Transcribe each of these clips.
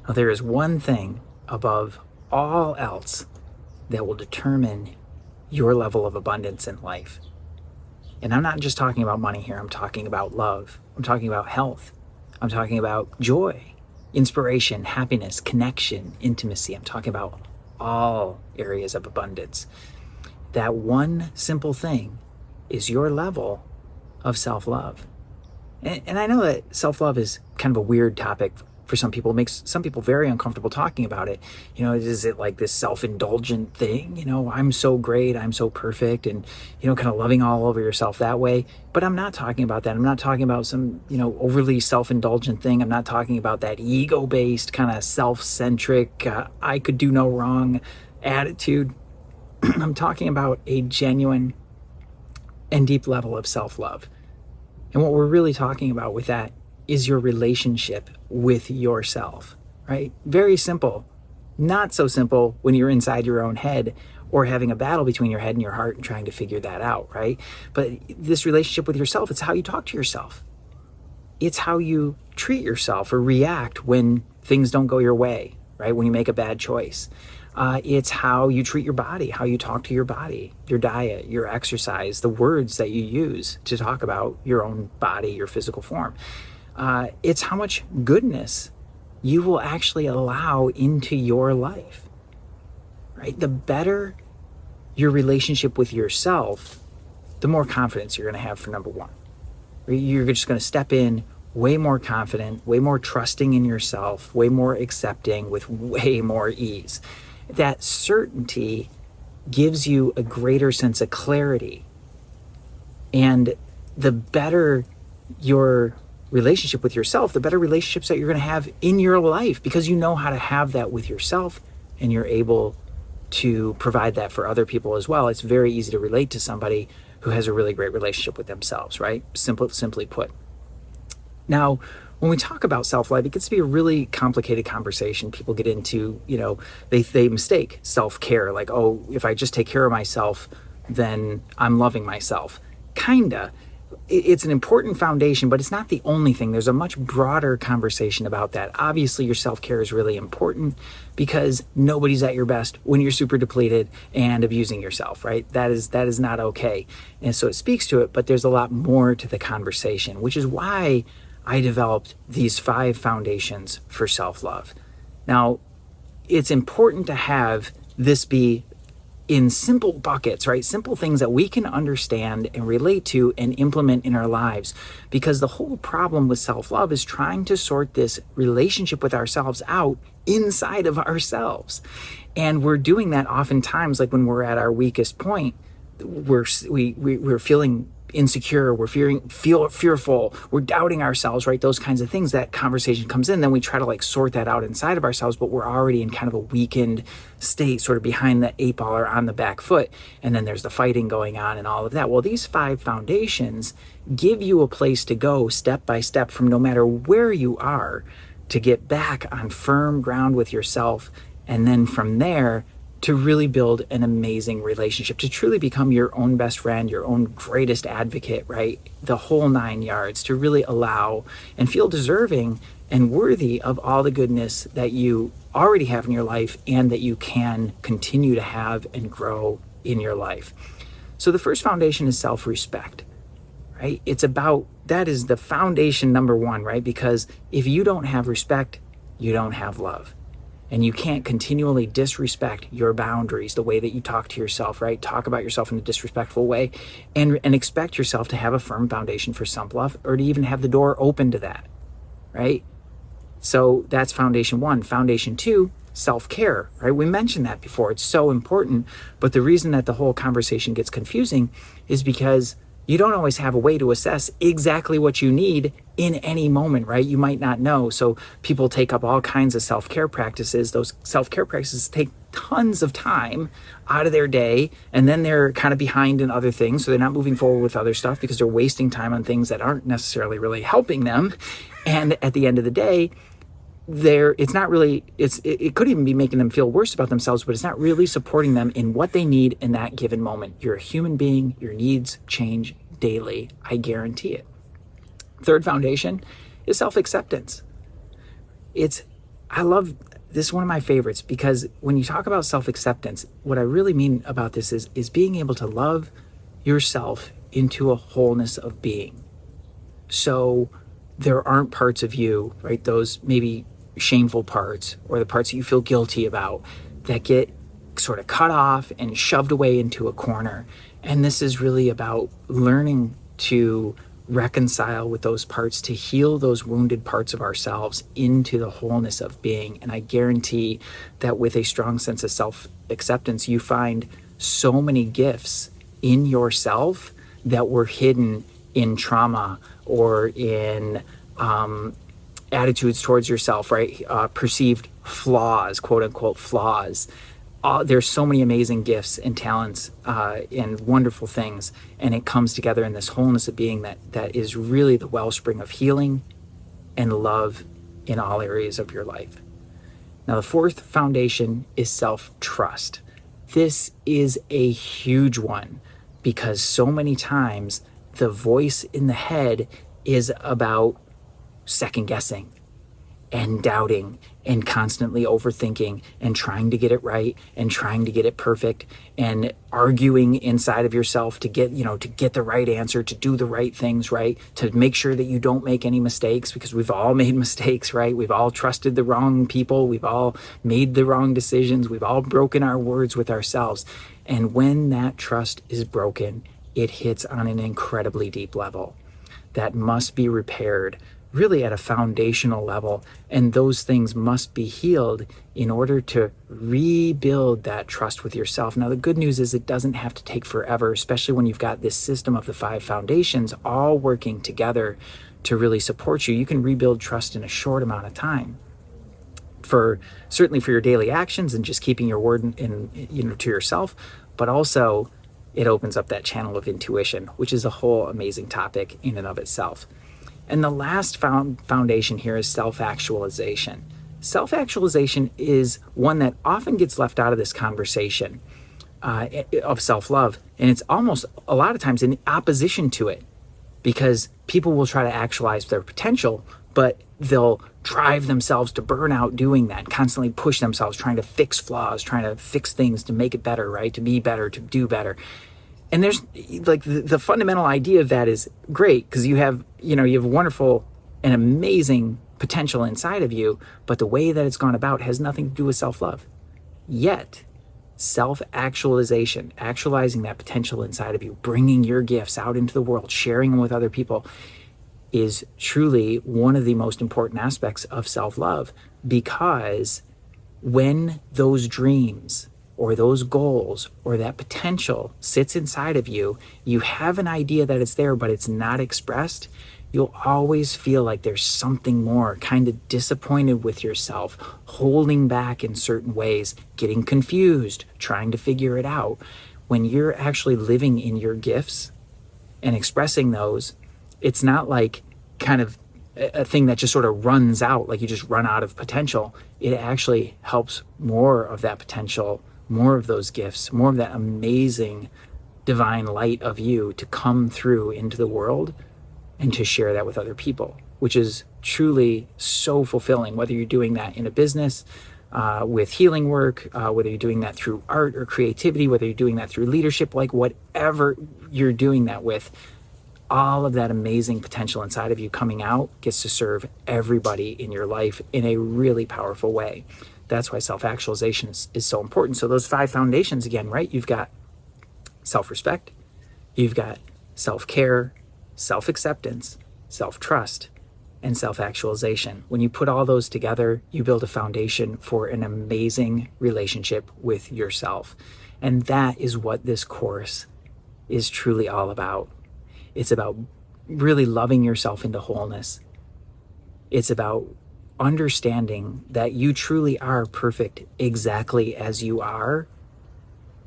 Now, there is one thing above all else that will determine your level of abundance in life. And I'm not just talking about money here. I'm talking about love. I'm talking about health. I'm talking about joy, inspiration, happiness, connection, intimacy. I'm talking about all areas of abundance. That one simple thing is your level of self-love. And I know that self-love is kind of a weird topic for some people. It makes some people very uncomfortable talking about it. Is it like this self-indulgent thing? I'm so great, I'm so perfect, and, kind of loving all over yourself that way. But I'm not talking about that. I'm not talking about some, overly self-indulgent thing. I'm not talking about that ego-based, kind of self-centric, I could do no wrong attitude. I'm talking about a genuine and deep level of self-love. And what we're really talking about with that is your relationship with yourself, right? Very simple. Not so simple when you're inside your own head or having a battle between your head and your heart and trying to figure that out, right? But this relationship with yourself, it's how you talk to yourself. It's how you treat yourself or react when things don't go your way, right? When you make a bad choice. It's how you treat your body, how you talk to your body, your diet, your exercise, the words that you use to talk about your own body, your physical form. It's how much goodness you will actually allow into your life, right? The better your relationship with yourself, the more confidence you're going to have for number one. You're just going to step in way more confident, way more trusting in yourself, way more accepting with way more ease. That certainty gives you a greater sense of clarity. And the better your relationship with yourself, the better relationships that you're going to have in your life, because you know how to have that with yourself and you're able to provide that for other people as well. It's very easy to relate to somebody who has a really great relationship with themselves, right? Simply put. Now, when we talk about self-love, it gets to be a really complicated conversation. People get into, they mistake self-care. Like, oh, if I just take care of myself, then I'm loving myself. Kinda. It's an important foundation, but it's not the only thing. There's a much broader conversation about that. Obviously, your self-care is really important because nobody's at your best when you're super depleted and abusing yourself, right? That is not okay. And so it speaks to it, but there's a lot more to the conversation, which is why I developed these 5 foundations for self-love. Now, it's important to have this be in simple buckets, right? Simple things that we can understand and relate to and implement in our lives. Because the whole problem with self-love is trying to sort this relationship with ourselves out inside of ourselves. And we're doing that oftentimes, like when we're at our weakest point, we're feeling insecure, we're fearful, we're doubting ourselves, right? Those kinds of things. That conversation comes in, then we try to sort that out inside of ourselves, but we're already in kind of a weakened state, sort of behind the 8 ball or on the back foot. And then there's the fighting going on and all of that. Well, these 5 foundations give you a place to go step by step from no matter where you are to get back on firm ground with yourself. And then from there, to really build an amazing relationship, to truly become your own best friend, your own greatest advocate, right? The whole 9 yards, to really allow and feel deserving and worthy of all the goodness that you already have in your life and that you can continue to have and grow in your life. So the first foundation is self-respect, right? That is the foundation number 1, right? Because if you don't have respect, you don't have love. And you can't continually disrespect your boundaries, the way that you talk to yourself, right? Talk about yourself in a disrespectful way and expect yourself to have a firm foundation for self-love or to even have the door open to that, right? So that's foundation 1. Foundation 2, self-care, right? We mentioned that before. It's so important. But the reason that the whole conversation gets confusing is because you don't always have a way to assess exactly what you need in any moment, right? You might not know. So people take up all kinds of self-care practices. Those self-care practices take tons of time out of their day, and then they're kind of behind in other things. So they're not moving forward with other stuff because they're wasting time on things that aren't necessarily really helping them. And at the end of the day, it could even be making them feel worse about themselves, but it's not really supporting them in what they need in that given moment. You're a human being. Your needs change daily. I guarantee it. Third foundation is self-acceptance. It's I love this is one of my favorites because when you talk about self-acceptance, what I really mean about this is being able to love yourself into a wholeness of being. So there aren't parts of you, right? Those maybe shameful parts or the parts that you feel guilty about that get sort of cut off and shoved away into a corner. And this is really about learning to reconcile with those parts, to heal those wounded parts of ourselves into the wholeness of being. And I guarantee that with a strong sense of self-acceptance, you find so many gifts in yourself that were hidden in trauma or in attitudes towards yourself, right? Perceived flaws, quote unquote flaws. There's so many amazing gifts and talents and wonderful things, and it comes together in this wholeness of being that is really the wellspring of healing and love in all areas of your life. Now, the fourth foundation is self-trust. This is a huge one because so many times the voice in the head is about second guessing and doubting and constantly overthinking and trying to get it right and trying to get it perfect and arguing inside of yourself to get the right answer, to do the right things, right? To make sure that you don't make any mistakes, because we've all made mistakes, right? We've all trusted the wrong people. We've all made the wrong decisions. We've all broken our words with ourselves. And when that trust is broken, it hits on an incredibly deep level that must be repaired really at a foundational level, and those things must be healed in order to rebuild that trust with yourself. Now, the good news is it doesn't have to take forever, especially when you've got this system of the 5 foundations all working together to really support you. You can rebuild trust in a short amount of time. Certainly for your daily actions and just keeping your word to yourself, but also it opens up that channel of intuition, which is a whole amazing topic in and of itself. And the last foundation here is self-actualization. Self-actualization is one that often gets left out of this conversation of self-love. And it's almost a lot of times in opposition to it, because people will try to actualize their potential, but they'll drive themselves to burnout doing that, constantly push themselves, trying to fix flaws, trying to fix things to make it better, right? To be better, to do better. And there's like the fundamental idea of that is great because you have wonderful and amazing potential inside of you, but the way that it's gone about has nothing to do with self-love. Yet, self-actualization, actualizing that potential inside of you, bringing your gifts out into the world, sharing them with other people, is truly one of the most important aspects of self-love, because when those dreams or those goals or that potential sits inside of you, you have an idea that it's there, but it's not expressed, you'll always feel like there's something more, kind of disappointed with yourself, holding back in certain ways, getting confused, trying to figure it out. When you're actually living in your gifts and expressing those, it's not like kind of a thing that just sort of runs out, like you just run out of potential. It actually helps more of that potential, more of those gifts, more of that amazing divine light of you to come through into the world and to share that with other people, which is truly so fulfilling, whether you're doing that in a business, with healing work, whether you're doing that through art or creativity, whether you're doing that through leadership, like whatever you're doing that with, all of that amazing potential inside of you coming out gets to serve everybody in your life in a really powerful way. That's why self-actualization is so important. So those 5 foundations again, right? You've got self-respect, you've got self-care, self-acceptance, self-trust, and self-actualization. When you put all those together, you build a foundation for an amazing relationship with yourself. And that is what this course is truly all about. It's about really loving yourself into wholeness. It's about understanding that you truly are perfect exactly as you are,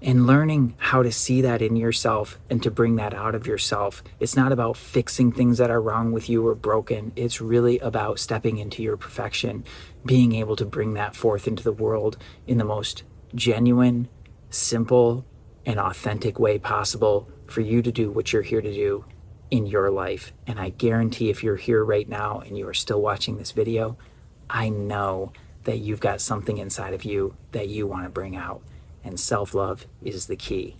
and learning how to see that in yourself and to bring that out of yourself. It's not about fixing things that are wrong with you or broken. It's really about stepping into your perfection, being able to bring that forth into the world in the most genuine, simple, and authentic way possible for you to do what you're here to do in your life. And I guarantee if you're here right now and you are still watching this video, I know that you've got something inside of you that you want to bring out. And self-love is the key.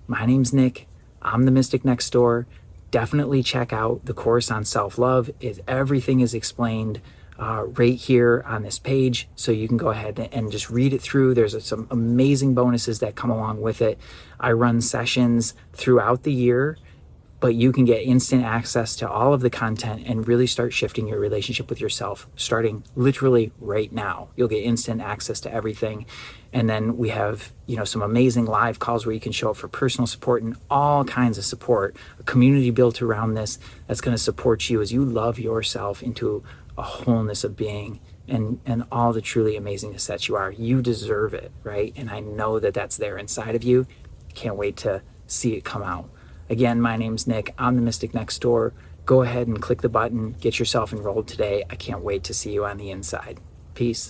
My name's Nick. I'm the Mystic Next Door. Definitely check out the course on self-love. Everything is explained right here on this page, so you can go ahead and just read it through. There's some amazing bonuses that come along with it. I run sessions throughout the year, but you can get instant access to all of the content and really start shifting your relationship with yourself starting literally right now. You'll get instant access to everything. And then we have, some amazing live calls where you can show up for personal support and all kinds of support, a community built around this that's going to support you as you love yourself into a wholeness of being and all the truly amazingness that you are. You deserve it, right? And I know that that's there inside of you. Can't wait to see it come out. Again, my name's Nick. I'm the Mystic Next Door. Go ahead and click the button. Get yourself enrolled today. I can't wait to see you on the inside. Peace.